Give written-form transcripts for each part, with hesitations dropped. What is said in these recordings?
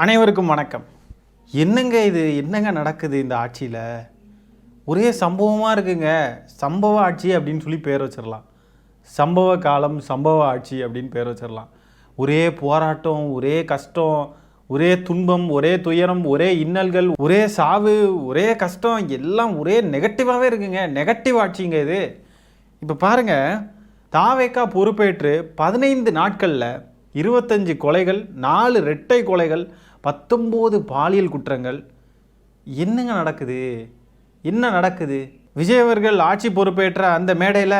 அனைவருக்கும் வணக்கம். என்னங்க இது என்னங்க நடக்குது இந்த ஆட்சியில்? ஒரே சம்பவமாக இருக்குங்க. சம்பவ ஆட்சி அப்படின்னு சொல்லி பேர் வச்சிடலாம். சம்பவ காலம் சம்பவ ஆட்சி அப்படின்னு பேர் வச்சிடலாம். ஒரே போராட்டம், ஒரே கஷ்டம், ஒரே துன்பம், ஒரே துயரம், ஒரே இன்னல்கள், ஒரே சாவு, ஒரே கஷ்டம், எல்லாம் ஒரே நெகட்டிவாகவே இருக்குங்க. நெகட்டிவ் ஆட்சிங்க இது. இப்போ பாருங்கள், தாவேக்கா பொறுப்பேற்று 15 நாட்களில் 25 கொலைகள், 4 இரட்டை கொலைகள், 19 பாலியல் குற்றங்கள். என்னங்க நடக்குது? என்ன நடக்குது? விஜய் அவர்கள் ஆட்சி பொறுப்பேற்ற அந்த மேடையில்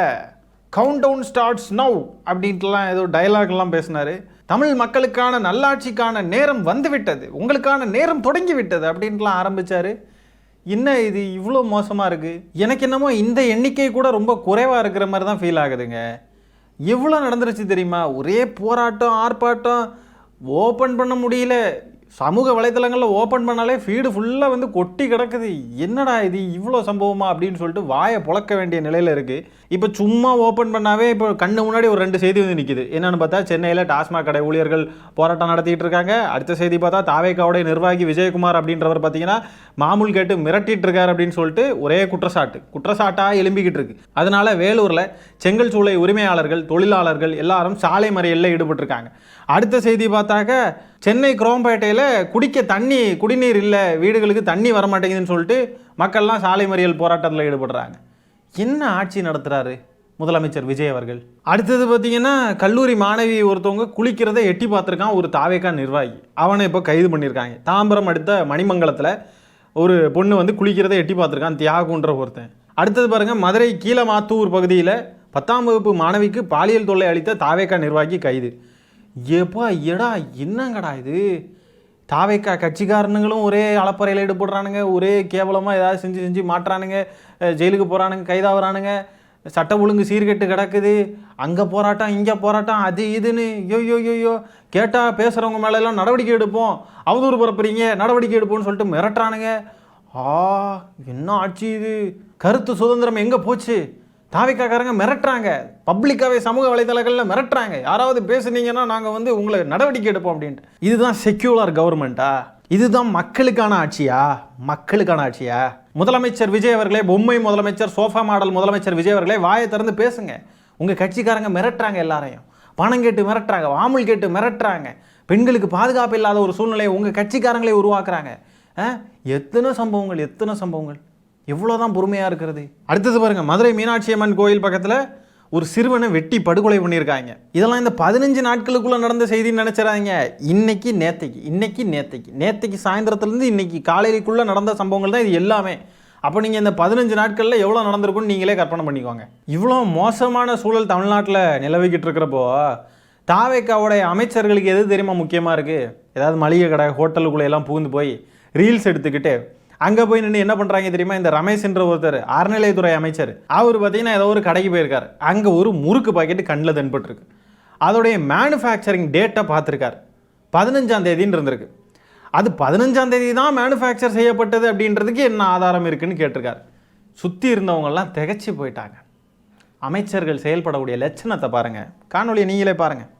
கவுண்ட் டவுன் ஸ்டார்ட்ஸ் நவ் அப்படின்ட்டுலாம் ஏதோ டைலாக்லாம் பேசினார். தமிழ் மக்களுக்கான நல்லாட்சிக்கான நேரம் வந்துவிட்டது, உங்களுக்கான நேரம் தொடங்கி விட்டது அப்படின்ட்டுலாம் ஆரம்பித்தார். என்ன இது இவ்வளோ மோசமாக இருக்குது? எனக்கு என்னமோ இந்த எண்ணிக்கை கூட ரொம்ப குறைவாக இருக்கிற மாதிரி தான் ஃபீல் ஆகுதுங்க. எவ்வளோ நடந்துருச்சு தெரியுமா? ஒரே போராட்டம், ஆர்ப்பாட்டம், ஓப்பன் பண்ண முடியல. சமூக வலைத்தளங்களில் ஓப்பன் பண்ணாலே ஃபீடு ஃபுல்லாக வந்து கொட்டி கிடக்குது. என்னடா இது இவ்வளோ சம்பவமா அப்படின்னு சொல்லிட்டு வாயை புழக்க வேண்டிய நிலையில் இருக்குது. இப்போ சும்மா ஓப்பன் பண்ணாவே இப்போ கண்ணு முன்னாடி ஒரு 2 செய்தி வந்து நிற்கிது. என்னென்னு பார்த்தா, சென்னையில் டாஸ்மாக் கடை ஊழியர்கள் போராட்டம் நடத்திட்டு இருக்காங்க. அடுத்த செய்தி பார்த்தா, தாவேக்காவுடைய நிர்வாகி விஜயகுமார் அப்படின்றவர் பார்த்தீங்கன்னா மாமூல் கேட்டு மிரட்டிட்டு இருக்கார் அப்படின்னு சொல்லிட்டு ஒரே குற்றச்சாட்டாக எழும்பிக்கிட்டு இருக்கு. அதனால வேலூரில் செங்கல் சூளை உரிமையாளர்கள், தொழிலாளர்கள் எல்லாரும் சாலை மறியலில் ஈடுபட்டிருக்காங்க. அடுத்த செய்தி பார்த்தாக்க, சென்னை குரோம்பேட்டையில் குடிநீர் இல்லை, வீடுகளுக்கு தண்ணி வரமாட்டேங்குதுன்னு சொல்லிட்டு மக்கள்லாம் சாலை மறியல் போராட்டத்தில் ஈடுபடுறாங்க. என்ன ஆட்சி நடத்துகிறாரு முதலமைச்சர் விஜய் அவர்கள்? அடுத்தது பார்த்தீங்கன்னா, கல்லூரி மாணவி ஒருத்தவங்க குளிக்கிறதை எட்டி பார்த்துருக்கான் ஒரு தாவேக்கா நிர்வாகி. அவனை இப்போ கைது பண்ணியிருக்காங்க. தாம்பரம் அடுத்த மணிமங்கலத்தில் ஒரு பொண்ணு வந்து குளிக்கிறதை எட்டி பார்த்துருக்கான், தியாகுன்ற ஒருத்தன். அடுத்தது பாருங்கள், மதுரை கீழமாத்தூர் பகுதியில் 10ஆம் வகுப்பு மாணவிக்கு பாலியல் தொல்லை அளித்த தாவேக்கா நிர்வாகி கைது. என்னங்கடா இது? தாவேக்கா கட்சிக்காரனுங்களும் ஒரே அளப்பறையில் ஈடுபடுறானுங்க, ஒரே கேவலமாக ஏதாவது செஞ்சு மாட்டுறானுங்க, ஜெயிலுக்கு போகிறானுங்க, கைதாகிறானுங்க, சட்ட ஒழுங்கு சீர்கெட்டு கிடக்குது, அங்கே போராட்டம் இங்கே போராட்டம், அது இதுன்னு யோயோ கேட்டால் பேசுகிறவங்க மேலெல்லாம் நடவடிக்கை எடுப்போம், அவதூறு பரப்புறீங்க நடவடிக்கை எடுப்போம்னு சொல்லிட்டு மிரட்டுறானுங்க. என்ன ஆட்சி இது? கருத்து சுதந்திரம் எங்கே போச்சு? தாவேக்காரங்க மிரட்டுறாங்க, பப்ளிக்காகவே சமூக வலைதளங்களில் மிரட்டுறாங்க, யாராவது பேசுனீங்கன்னா நாங்கள் வந்து உங்களை நடவடிக்கை எடுப்போம் அப்படின்ட்டு. இதுதான் செக்யூலர் கவர்மெண்ட்டா? இதுதான் மக்களுக்கான ஆட்சியா? முதலமைச்சர் விஜய் அவர்களே, பொம்மை முதலமைச்சர், சோஃபா மாடல் முதலமைச்சர் விஜய் அவர்களே, வாயை திறந்து பேசுங்க. உங்கள் கட்சிக்காரங்க மிரட்டுறாங்க, எல்லாரையும் பணம் கேட்டு மிரட்டுறாங்க, வாமுல் கேட்டு மிரட்டுறாங்க, பெண்களுக்கு பாதுகாப்பு இல்லாத ஒரு சூழ்நிலையை உங்கள் கட்சிக்காரங்களே உருவாக்குறாங்க. எத்தனை சம்பவங்கள் எவ்வளோதான் பொறுமையாக இருக்கிறது? அடுத்தது பாருங்கள், மதுரை மீனாட்சி அம்மன் கோயில் பக்கத்தில் ஒரு சிறுவனை வெட்டி படுகொலை பண்ணியிருக்காங்க. இதெல்லாம் இந்த 15 நாட்களுக்குள்ளே நடந்த செய்தின்னு நினச்சிடாதீங்க. நேற்றைக்கு சாயந்தரத்துலேருந்து இன்னைக்கு காலைக்குள்ளே நடந்த சம்பவங்கள் தான் இது எல்லாமே. அப்போ நீங்கள் இந்த 15 நாட்களில் எவ்வளோ நடந்திருக்குன்னு நீங்களே கற்பனை பண்ணிக்கோங்க. இவ்வளோ மோசமான சூழல் தமிழ்நாட்டில் நிலவிக்கிட்டு இருக்கிறப்போ தாவேக்காவுடைய அமைச்சர்களுக்கு எது தெரியுமா முக்கியமாக இருக்குது? ஏதாவது மளிகை கடை ஹோட்டலுக்குள்ளே எல்லாம் புகுந்து போய் ரீல்ஸ் எடுத்துக்கிட்டு அங்கே போய் நின்று என்ன பண்ணுறாங்க தெரியுமா? இந்த ரமேஷ்ன்ற ஒருத்தர் அறநிலையத்துறை அமைச்சர், அவர் பார்த்தீங்கன்னா ஏதோ ஒரு கடைக்கு போயிருக்கார். அங்கே ஒரு முறுக்கு பாக்கெட்டு கண்ணில் தென்பட்டுருக்கு. அதோடைய மேனுஃபேக்சரிங் டேட்டை பார்த்துருக்கார். 15ஆம் தேதின்னு இருந்திருக்கு. அது 15ஆம் தேதி தான் மேனுஃபேக்சர் செய்யப்பட்டது அப்படின்றதுக்கு என்ன ஆதாரம் இருக்குன்னு கேட்டிருக்கார். சுற்றி இருந்தவங்கெல்லாம் திகைச்சு போயிட்டாங்க. அமைச்சர்கள் செயல்படக்கூடிய லட்சணத்தை பாருங்கள். காணொலியை நீங்களே பாருங்கள்.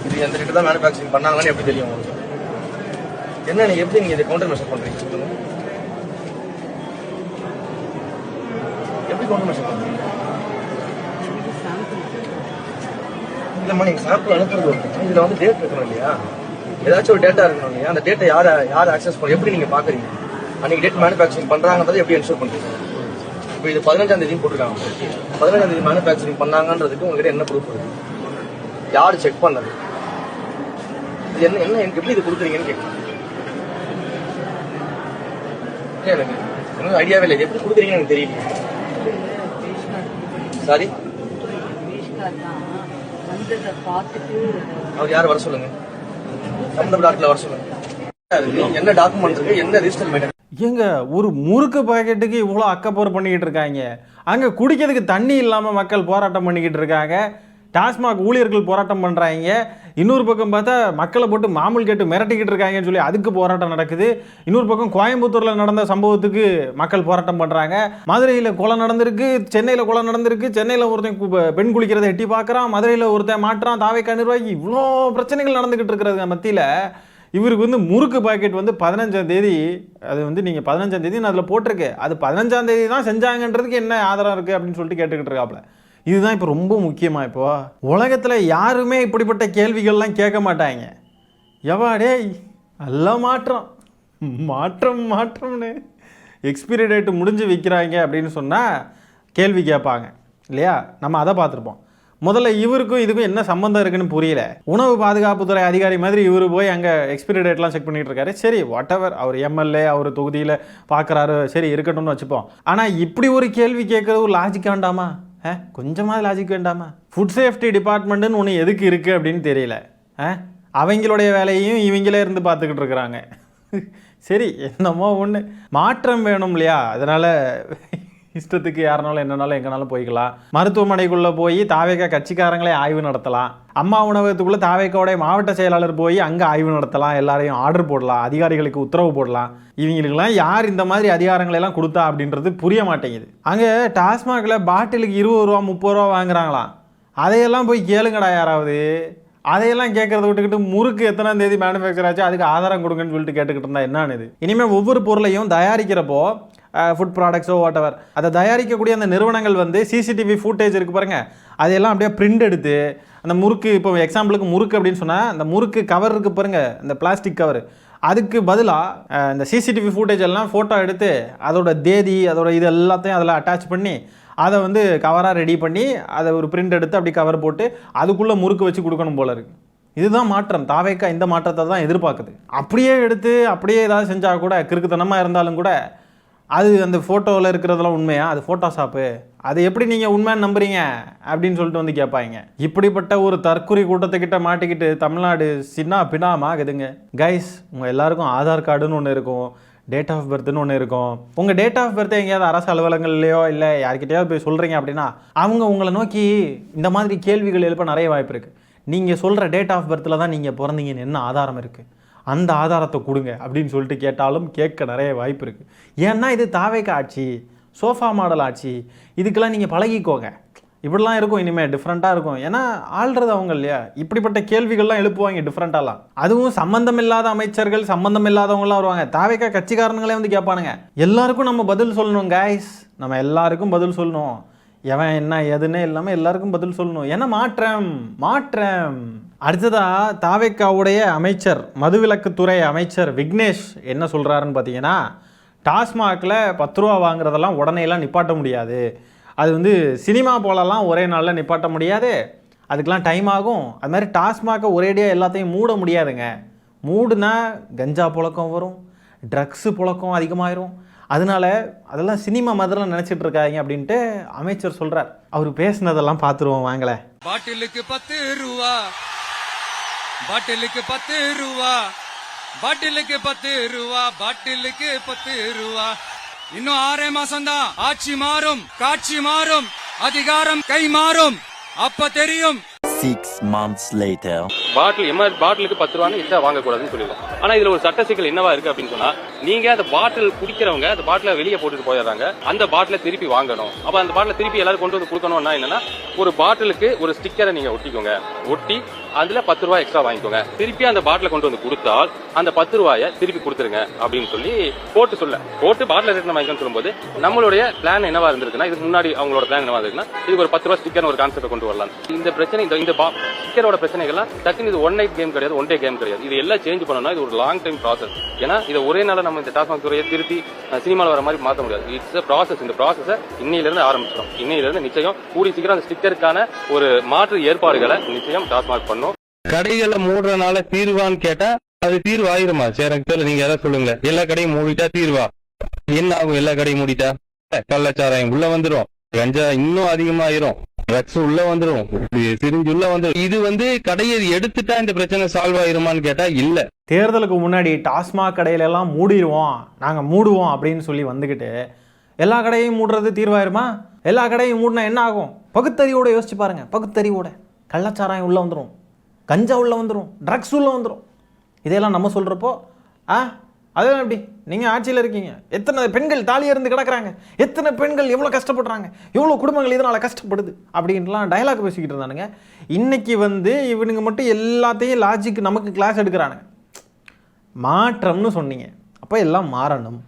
இது எந்த ரேட்டு தான் மேனுஃபேக்சரிங் பண்ணாங்கன்னு எப்படி தெரியும் உங்களுக்கு? என்ன நீங்க எப்படி நீங்க இதை கவுண்டர் மெஷர் பண்றீங்க? சொல்லுங்க, எப்படி கவுண்டர் மெஷர் பண்றீங்க? இல்லம்மா, நீங்க சாம்பிள் அனுப்புறது ஓகே, இதுல வந்து டேட் இருக்கணும் இல்லையா? ஏதாச்சும் ஒரு டேட்டா இருக்கணும் இல்லையா? அந்த டேட்டை யார் ஆக்சஸ் பண்ண எப்படி நீங்க பாக்குறீங்க? அன்னைக்கு டேட் மேனுஃபேக்சரிங் பண்றாங்கன்றதை எப்படி என்ஷூர் பண்றீங்க? இப்போ இது 15ஆம் தேதி போட்டுருக்காங்க. 15ஆம் தேதி மேனுஃபேக்சரிங் பண்ணாங்கன்றதுக்கு உங்ககிட்ட என்ன ப்ரூஃப் இருக்கு? யாரு செக் பண்ணது? இது என்ன எப்படி இது கொடுக்குறீங்கன்னு கேட்குறேன். எனக்கு ஐடியாவே இல்லை, எப்படி கொடுக்குறீங்கன்னு எனக்கு தெரியல. சாரி, அவர் யார் வர சொல்லுங்க, சம்பந்தப்பட்ட வர சொல்லுங்க. என்ன டாக்குமெண்ட் இருக்கு, என்ன ரிஜிஸ்டர் மெயின்டைன்? ஏங்க, ஒரு முறுக்கு பாக்கெட்டுக்கு இவ்வளோ அக்கப்போர் பண்ணிக்கிட்டு இருக்காங்க. அங்கே குடிக்கிறதுக்கு தண்ணி இல்லாமல் மக்கள் போராட்டம் பண்ணிக்கிட்டு இருக்காங்க. டாஸ்மாக் ஊழியர்கள் போராட்டம் பண்ணுறாங்க. இன்னொரு பக்கம் பார்த்தா மக்களை போட்டு மாமூல் கேட்டு மிரட்டிக்கிட்டு இருக்காங்கன்னு சொல்லி அதுக்கு போராட்டம் நடக்குது. இன்னொரு பக்கம் கோயம்புத்தூரில் நடந்த சம்பவத்துக்கு மக்கள் போராட்டம் பண்ணுறாங்க. மதுரையில் கொலை நடந்திருக்கு, சென்னையில் கொலை நடந்திருக்கு. சென்னையில் ஒருத்தன் பெண் குளிக்கிறதை எட்டி பார்க்குறான், மதுரையில் ஒருத்தன் மாட்டுறான் தாவேக்கா நிர்வாகி. இவ்வளோ பிரச்சனைகள் நடந்துக்கிட்டு இருக்கிறது மத்தியில் இவருக்கு வந்து முறுக்கு பாக்கெட் வந்து 15ஆம் தேதி, அது வந்து நீங்கள் 15ஆம் தேதி அதில் போட்டிருக்கு, அது 15ஆம் தேதி தான் செஞ்சாங்கன்றதுக்கு என்ன ஆதாரம் இருக்குது அப்படின்னு சொல்லிட்டு கேட்டுக்கிட்டு இருக்காப்புல. இதுதான் இப்போ ரொம்ப முக்கியமாக. இப்போ உலகத்தில் யாருமே இப்படிப்பட்ட கேள்விகள்லாம் கேட்க மாட்டாங்க. எவா டேய் எல்லாம் மாற்றம்னு எக்ஸ்பிரி டேட்டு முடிஞ்சு விற்கிறாங்க அப்படின்னு சொன்னால் கேள்வி கேட்பாங்க இல்லையா? நம்ம அதை பார்த்துருப்போம். முதல்ல இவருக்கும் இதுக்கும் என்ன சம்மந்தம் இருக்குன்னு புரியல. உணவு பாதுகாப்புத்துறை அதிகாரி மாதிரி இவர் போய் அங்கே எக்ஸ்பிரி டேட்லாம் செக் பண்ணிட்டு இருக்காரு. சரி, வாட் எவர், அவர் எம்எல்ஏ, அவர் தொகுதியில் பார்க்குறாரு, சரி இருக்கட்டும்னு வச்சுப்போம். ஆனால் இப்படி ஒரு கேள்வி கேட்குறது ஒரு லாஜிக் வேண்டாமா? கொஞ்சமாவது லாஜிக் வேண்டாமா? ஃபுட் சேஃப்டி டிபார்ட்மெண்ட்டுன்னு ஒன்று எதுக்கு இருக்குது அப்படின்னு தெரியல. அவங்களுடைய வேலையையும் இவங்களே இருந்து பார்த்துக்கிட்டு இருக்கிறாங்க. சரி, என்னமோ ஒன்று மாற்றம் வேணும் இல்லையா? அதனால் இஷ்டத்துக்கு யாருனாலும் என்னனாலும் எங்கனாலும் போய்க்கலாம். மருத்துவமனைக்குள்ளே போய் தாவேக்கா கட்சிக்காரங்களே ஆய்வு நடத்தலாம். அம்மா உணவகத்துக்குள்ளே தாவேக்காவுடைய மாவட்ட செயலாளர் போய் அங்கே ஆய்வு நடத்தலாம், எல்லாரையும் ஆர்டர் போடலாம், அதிகாரிகளுக்கு உத்தரவு போடலாம். இவங்களுக்கெல்லாம் யார் இந்த மாதிரி அதிகாரங்களெல்லாம் கொடுத்தா அப்படின்றது புரிய மாட்டேங்குது. அங்கே டாஸ்மாகில் பாட்டிலுக்கு 20 ரூபா 30 ரூபா வாங்குறாங்களாம். அதையெல்லாம் போய் கேளுங்கடா யாராவது. அதையெல்லாம் கேட்கறத விட்டுக்கிட்டு முறுக்கு எத்தனாம் தேதி மேனுஃபேக்சர் ஆச்சு அதுக்கு ஆதாரம் கொடுங்கன்னு சொல்லிட்டு கேட்டுக்கிட்டு இருந்தா என்னன்னு இது? இனிமேல் ஒவ்வொரு பொருளையும் தயாரிக்கிறப்போ ஃபுட் ப்ராடக்ட்ஸோ வாட் எவர், அதை தயாரிக்கக்கூடிய அந்த நிறுவனங்கள் வந்து சிசிடிவி ஃபுட்டேஜ் இருக்குது பாருங்கள், அதையெல்லாம் அப்படியே பிரிண்ட் எடுத்து அந்த முறுக்கு, இப்போ எக்ஸாம்பிளுக்கு முறுக்கு அப்படின்னு சொன்னால் அந்த முறுக்கு கவர் இருக்குது பாருங்கள், அந்த பிளாஸ்டிக் கவர், அதுக்கு பதிலாக இந்த சிசிடிவி ஃபுட்டேஜ் எல்லாம் ஃபோட்டோ எடுத்து அதோட தேதி அதோட இது எல்லாத்தையும் அதில் அட்டாச் பண்ணி அதை வந்து கவராக ரெடி பண்ணி அதை ஒரு பிரிண்ட் எடுத்து அப்படி கவர் போட்டு அதுக்குள்ளே முறுக்கு வச்சு கொடுக்கணும் போல இருக்குது. இதுதான் மாற்றம். தாவேக்கா இந்த மாற்றத்தை தான் எதிர்பார்க்குது. அப்படியே எடுத்து அப்படியே ஏதாவது செஞ்சால் கூட, கிறுக்குத்தனமாக இருந்தாலும் கூட, அது அந்த ஃபோட்டோவில் இருக்கிறதெல்லாம் உண்மையா? அது ஃபோட்டோஷாப்பு, அதை எப்படி நீங்கள் உண்மைன்னு நம்புறீங்க அப்படின்னு சொல்லிட்டு வந்து கேட்பாங்க. இப்படிப்பட்ட ஒரு தற்குறி கூட்டத்துக்கிட்ட மாட்டிக்கிட்டு தமிழ்நாடு சின்ன பின்னாமாகுதுங்க. கைஸ், உங்கள் எல்லாருக்கும் ஆதார் கார்டுன்னு ஒன்று இருக்கும், டேட் ஆஃப் பர்த்னு ஒன்று இருக்கும். உங்கள் டேட் ஆஃப் பர்த்தை எங்கேயாவது அரசு அலுவலகங்கள்லையோ இல்லை யார்கிட்டையாவது போய் சொல்கிறீங்க அப்படின்னா அவங்க உங்களை நோக்கி இந்த மாதிரி கேள்விகள் எழுப்ப நிறைய வாய்ப்பு இருக்குது. நீங்கள் சொல்கிற டேட் ஆஃப் பர்த்தில் தான் நீங்கள் பிறந்தீங்கன்னு என்ன ஆதாரம் இருக்குது, அந்த ஆதாரத்தை கொடுங்க அப்படின்னு சொல்லிட்டு கேட்டாலும் கேட்க நிறைய வாய்ப்பு இருக்குது. ஏன்னா இது தாவேக்கா ஆட்சி, சோஃபா மாடல் ஆட்சி. இதுக்கெல்லாம் நீங்கள் பழகிக்கோங்க. இப்படிலாம் இருக்கும், இனிமேல் டிஃப்ரெண்ட்டாக இருக்கும். ஏன்னா ஆள்றது அவங்க இல்லையா? இப்படிப்பட்ட கேள்விகள்லாம் எழுப்புவாங்க டிஃப்ரெண்ட்டாலாம். அதுவும் சம்மந்தம் இல்லாத அமைச்சர்கள், சம்மந்தம் இல்லாதவங்களாம் வருவாங்க. தாவேக்கா கட்சிக்காரங்களே வந்து கேட்பானுங்க. எல்லாருக்கும் நம்ம பதில் சொல்லணும் கைஸ், நம்ம எல்லாருக்கும் பதில் சொல்லணும். எவன் என்ன எதுன்னு இல்லாமல் எல்லாருக்கும் பதில் சொல்லணும். ஏன்னா மாற்றம். அடுத்ததா தாவேக்காவுடைய அமைச்சர், மதுவிலக்குத்துறை அமைச்சர் விக்னேஷ் என்ன சொல்கிறாருன்னு பார்த்தீங்கன்னா, டாஸ்மாகில் 10 ரூபா வாங்குறதெல்லாம் உடனேலாம் நிப்பாட்ட முடியாது. அது வந்து சினிமா போலலாம் ஒரே நாளில் நிப்பாட்ட முடியாது, அதுக்கெலாம் டைம் ஆகும். அது மாதிரி டாஸ்மாகை ஒரேடியாக எல்லாத்தையும் மூட முடியாதுங்க. மூடுனா கஞ்சா புழக்கம் வரும், ட்ரக்ஸு புழக்கம் அதிகமாகிரும். அதனால அதெல்லாம் சினிமா மாதிரிலாம் நினச்சிட்டு இருக்காங்க அப்படின்ட்டு அமைச்சர் சொல்கிறார். அவர் பேசினதெல்லாம் பார்த்துருவோம் வாங்கல. பாட்டிலுக்கு 10 ரூபா, பாட்டிலுக்கு 10 ரூபா, பாட்டிலுக்கு 10 ரூபா, பாட்டிலுக்கு 10 ரூபா. இன்னும் 6 மாசம்தான். ஆட்சி மாறும், காட்சி மாறும், அதிகாரம் கை மாறும், அப்ப தெரியும். 6 months later. பாட்டிலுக்கு 10 ரூபான்னு இதை வாங்கக்கூடாதுன்னு சொல்லிடுவோம். ஆனா இதுல ஒரு சட்ட சிக்கல் என்னவா இருக்கு அப்படின்னு சொன்னா, நீங்க அந்த பாட்டில் குடிக்கிறவங்க அந்த பாட்டில வெளியே போட்டுட்டு போயிடுறாங்க, அந்த பாட்டில திருப்பி வாங்கணும். அப்ப அந்த பாட்டில திருப்பி எல்லாரும் கொண்டு வந்து கொடுக்கணும்னா என்னன்னா, ஒரு பாட்டிலுக்கு ஒரு ஸ்டிக்கரை நீங்க ஒட்டிக்கோங்க, ஒட்டி அதுல 10 ரூபாய் எக்ஸ்ட்ரா வாங்கிக்கோங்க. திருப்பி அந்த பாட்டில கொண்டு வந்து கொடுத்தால் அந்த 10 ரூபாயை திருப்பி கொடுத்துருங்க அப்படின்னு சொல்லி போட்டு பாட்டில ரிட்டர்ன் வாங்கிக்கணும்னு சொல்லும்போது, நம்மளுடைய பிளான் என்னவா இருந்திருக்குன்னா, இதுக்கு முன்னாடி அவங்களோட பிளான் என்னவா இருக்குன்னா, இதுக்கு ஒரு 10 ரூபாய் ஸ்டிக்கர் ஒரு கான்செப்ட் கொண்டு வரலாம். இந்த பிரச்சனை இந்த ஸ்டிக்கரோட பிரச்சனைகள்லாம் டக்குன்னு இது ஒன் நைட் கேம் கிடையாது, ஒன் டே கேம் கிடையாது. இது எல்லாம் சேஞ்ச் பண்ணணும்னா இது ஒரு லாங் டைம் ப்ராசஸ். ஏன்னா இதை ஒரே நாள நம்ம இந்த டாஸ்மாக் துறையை திருத்தி சினிமாவில் வர மாதிரி மாற்ற முடியாது. It's process. இந்த ப்ராசஸை இன்னையிலிருந்து ஆரம்பிச்சிடும். இன்னையிலிருந்து நிச்சயம் கூடி சீக்கிரம் அந்த ஸ்டிக்கருக்கான ஒரு மாற்று ஏற்பாடுகளை நிச்சயம் டாஸ்மாக் பண்ணும். கடைகளை மூடுறதுனால தீர்வான்னு கேட்டா அது தீர்வு ஆயிருமா? சரி, எனக்கு தெரியல, நீங்க எதாவது சொல்லுங்க. எல்லா கடையும் மூடிட்டா தீர்வா என்ன ஆகும்? எல்லா கடையும் மூடிட்டா கள்ளச்சாராயம் உள்ள வந்துடும், கஞ்சா இன்னும் அதிகமாயிரும், ட்ரக்ஸ் உள்ள வந்துடும், சிரிஞ்சு உள்ள வந்துடும். இது வந்து கடையை எடுத்துட்டா இந்த பிரச்சனை சால்வ் ஆயிருமான்னு கேட்டா இல்ல. தேர்தலுக்கு முன்னாடி டாஸ்மாக் கடையிலெல்லாம் மூடிடுவோம், நாங்கள் மூடுவோம் அப்படின்னு சொல்லி வந்துக்கிட்டு எல்லா கடையும் மூடுறது தீர்வாயிருமா? எல்லா கடையும் மூடினா என்ன ஆகும்? பகுத்தறிவோட யோசிச்சு பாருங்க. பகுத்தறிவோட கள்ளச்சாராயம் உள்ள வந்துடும், கஞ்சா உள்ள வந்துடும், ட்ரக்ஸ் உள்ள வந்துடும். இதையெல்லாம் நம்ம சொல்கிறப்போ அதெல்லாம் எப்படி? நீங்கள் ஆட்சியில் இருக்கீங்க, எத்தனை பெண்கள் தாலியாக இருந்து கிடக்குறாங்க, எத்தனை பெண்கள் எவ்வளோ கஷ்டப்படுறாங்க, எவ்வளோ குடும்பங்கள் இதனால் கஷ்டப்படுது அப்படின்லாம் டயலாக் பேசிக்கிட்டு இருந்தானுங்க. இன்றைக்கி வந்து இவனுங்க மட்டும் எல்லாத்தையும் லாஜிக் நமக்கு கிளாஸ் எடுக்கிறானுங்க. மாற்றம்னு சொன்னீங்க, அப்போ எல்லாம் மாறணும்.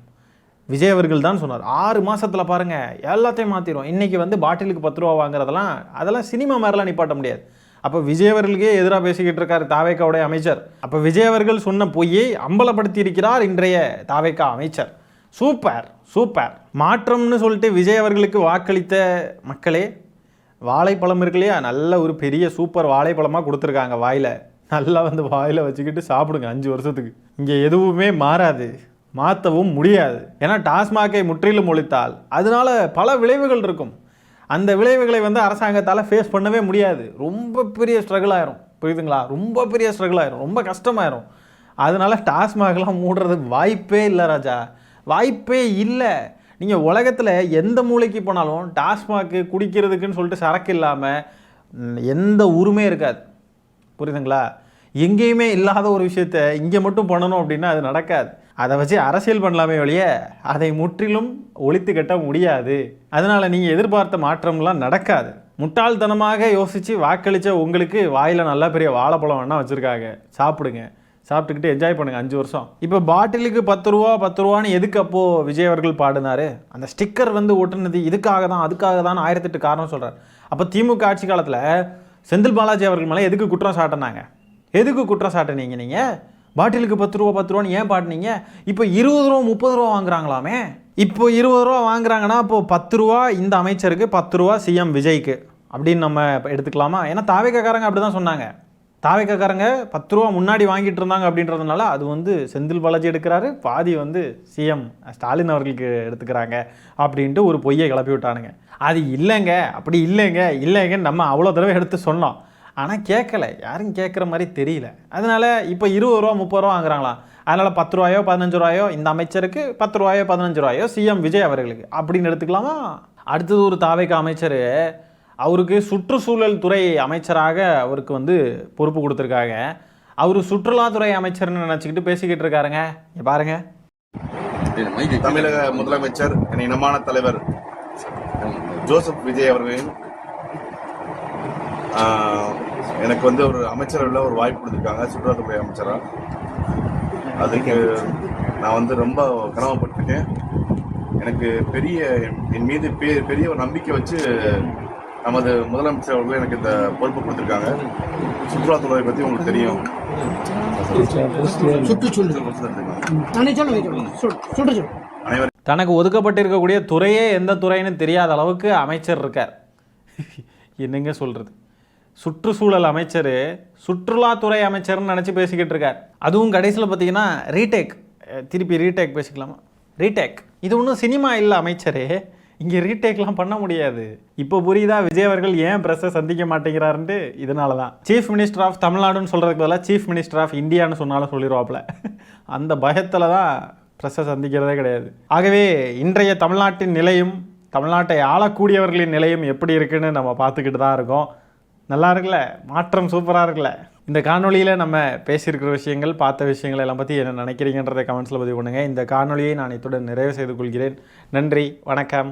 விஜய் அவர்கள் தான் சொன்னார் 6 மாசத்துல பாருங்கள் எல்லாத்தையும் மாற்றிடும். இன்றைக்கி வந்து பாட்டிலுக்கு 10 ரூபா வாங்குறதெல்லாம் அதெல்லாம் சினிமா மாதிரிலாம் நிப்பாட்ட முடியாது. அப்போ விஜய் அவர்களுக்கே எதிராக பேசிக்கிட்டு இருக்கார் தாவேக்காவுடைய அமைச்சர். அப்போ விஜய் அவர்கள் சொன்ன பொய்யை அம்பலப்படுத்தி இருக்கிறார் இன்றைய தாவேக்கா அமைச்சர். Super super. மாற்றம்னு சொல்லிட்டு விஜய் அவர்களுக்கு வாக்களித்த மக்களே, வாழைப்பழம் இருக்கு இல்லையா, நல்ல ஒரு பெரிய சூப்பர் வாழைப்பழமாக கொடுத்துருக்காங்க. வாயில் நல்லா வந்து வாயில் வச்சுக்கிட்டு சாப்பிடுங்க 5 வருஷத்துக்கு. இங்கே எதுவுமே மாறாது, மாற்றவும் முடியாது. ஏன்னா டாஸ்மாகை முற்றிலும் ஒழித்தால் அதனால பல விளைவுகள் இருக்கும். அந்த விளைவுகளை வந்து அரசாங்கத்தால் ஃபேஸ் பண்ணவே முடியாது. ரொம்ப பெரிய ஸ்ட்ரகிள் ஆயிரும், புரியுதுங்களா? ரொம்ப பெரிய ஸ்ட்ரகிள் ஆயிரும், ரொம்ப கஷ்டமாயிரும். அதனால டாஸ்மாகலாம் மூடுறதுக்கு வாய்ப்பே இல்லை ராஜா, வாய்ப்பே இல்லை. நீங்கள் உலகத்தில் எந்த மூலைக்கு போனாலும் டாஸ்மாக்கு குடிக்கிறதுக்குன்னு சொல்லிட்டு சரக்கு இல்லாமல் எந்த ஊருமே இருக்காது, புரியுதுங்களா? எங்கேயுமே இல்லாத ஒரு விஷயத்த இங்கே மட்டும் பண்ணணும் அப்படின்னா அது நடக்காது. அதை வச்சு அரசியல் பண்ணலாமே ஒழிய அதை முற்றிலும் ஒழித்து கட்ட முடியாது. அதனால் நீங்கள் எதிர்பார்த்த மாற்றம்லாம் நடக்காது. முட்டாள்தனமாக யோசித்து வாக்களித்த உங்களுக்கு வாயில் நல்லா பெரிய வாழைப்பழம் வேணால் வச்சுருக்காங்க, சாப்பிடுங்க, சாப்பிட்டுக்கிட்டு என்ஜாய் பண்ணுங்கள் 5 வருஷம். இப்போ பாட்டிலுக்கு 10 ரூபா 10 ரூபான்னு எதுக்கு அப்போது விஜய் அவர்கள் பாடினார்? அந்த ஸ்டிக்கர் வந்து ஒட்டுனது இதுக்காக தான், அதுக்காக தான் 1008 காரணம் சொல்கிறார். அப்போ திமுக ஆட்சி காலத்தில் செந்தில் பாலாஜி அவர்கள் மேலே எதுக்கு குற்றம் சாட்டினாங்க? எதுக்கு குற்றம் சாட்டினீங்க? நீங்கள் பாட்டிலுக்கு 10 ரூபா 10 ரூபான்னு ஏன் பாட்டினீங்க? இப்போ 20 ரூபா 30 ரூபா வாங்குறாங்களாமே. இப்போ 20 ரூபா வாங்குறாங்கன்னா இப்போது 10 ரூபா இந்த அமைச்சருக்கு, 10 ரூபா சிஎம் விஜய்க்கு அப்படின்னு நம்ம எடுத்துக்கலாமா? ஏன்னா தாவேக்காரங்க அப்படி தான் சொன்னாங்க. தாவேக்காரங்க 10 ரூபா முன்னாடி வாங்கிட்டு இருந்தாங்க அப்படின்றதுனால அது வந்து செந்தில் பாலாஜி எடுக்கிறாரு, பாதி வந்து சிஎம் ஸ்டாலின் அவர்களுக்கு எடுத்துக்கிறாங்க அப்படின்ட்டு ஒரு பொய்யை கிளப்பி விட்டானுங்க. அது இல்லைங்க, அப்படி இல்லைங்கன்னு நம்ம அவ்வளோ தடவை எடுத்து சொன்னோம். ஆனால் கேட்கல, யாரும் கேட்குற மாதிரி தெரியல. அதனால் இப்போ 20 ரூபா 30 ரூபா வாங்குறாங்களாம். அதனால் 10 ரூபாயோ 15 ரூபாயோ இந்த அமைச்சருக்கு, 10 ரூபாயோ 15 ரூபாயோ சிஎம் விஜய் அவர்களுக்கு அப்படின்னு எடுத்துக்கலாமா? அடுத்தது ஒரு தாவேக்கா அமைச்சர், அவருக்கு சுற்றுச்சூழல் துறை அமைச்சராக அவருக்கு வந்து பொறுப்பு கொடுத்துருக்காங்க. அவர் சுற்றுலாத்துறை அமைச்சர்னு நினச்சிக்கிட்டு பேசிக்கிட்டு இருக்காருங்க. பாருங்க, தமிழக முதலமைச்சர் என் இனமான தலைவர் ஜோசப் விஜய் அவர்களின் எனக்கு வந்து ஒரு அமைச்சரவையில் ஒரு வாய்ப்பு கொடுத்துருக்காங்க சுற்றுலாத்துறை அமைச்சரா. அதுக்கு நான் வந்து ரொம்ப கடமைப்பட்டிருக்கேன். எனக்கு என் மீது பெரிய ஒரு நம்பிக்கை வச்சு நமது முதலமைச்சர் அவர்கள் எனக்கு இந்த பொறுப்பு கொடுத்துருக்காங்க. சுற்றுலாத்துறை பற்றி உங்களுக்கு தெரியும். தனக்கு ஒதுக்கப்பட்டிருக்கக்கூடிய துறையே எந்த துறைன்னு தெரியாத அளவுக்கு அமைச்சர் இருக்கார். என்னங்க சொல்கிறது? சுற்றுச்சூழல் அமைச்சர் சுற்றுலாத்துறை அமைச்சர்னு நினச்சி பேசிக்கிட்டு இருக்கார். அதுவும் கடைசியில் பார்த்தீங்கன்னா திருப்பி ரீடேக் பேசிக்கலாமா? ரீடேக் இது ஒன்றும் சினிமா இல்லை அமைச்சரே, இங்கே ரீடேக்லாம் பண்ண முடியாது. இப்போ புரியுதா விஜய் அவர்கள் ஏன் ப்ரெஸ்ஸை சந்திக்க மாட்டேங்கிறாருன்ட்டு? இதனால தான். சீஃப் மினிஸ்டர் ஆஃப் தமிழ்நாடுன்னு சொல்கிறதுக்கு பதிலாக சீஃப் மினிஸ்டர் ஆஃப் இந்தியான்னு சொன்னாலும் சொல்லிடுவாப்புல. அந்த பயத்தில் தான் ப்ரெஸ்ஸை சந்திக்கிறதே கிடையாது. ஆகவே இன்றைய தமிழ்நாட்டின் நிலையும் தமிழ்நாட்டை ஆளக்கூடியவர்களின் நிலையும் எப்படி இருக்குன்னு நம்ம பார்த்துக்கிட்டு தான் இருக்கோம். நல்லா இருக்குல்ல, மாற்றம் சூப்பராக இருக்குல்ல. இந்த காணொலியில் நம்ம பேசியிருக்கிற விஷயங்கள், பார்த்த விஷயங்கள் எல்லாம் பற்றி என்ன நினைக்கிறீங்கன்றதை கமெண்ட்ஸில் பதிவு பண்ணுங்கள். இந்த காணொலியை நான் இத்துடன் நிறைவு செய்து கொள்கிறேன். நன்றி, வணக்கம்.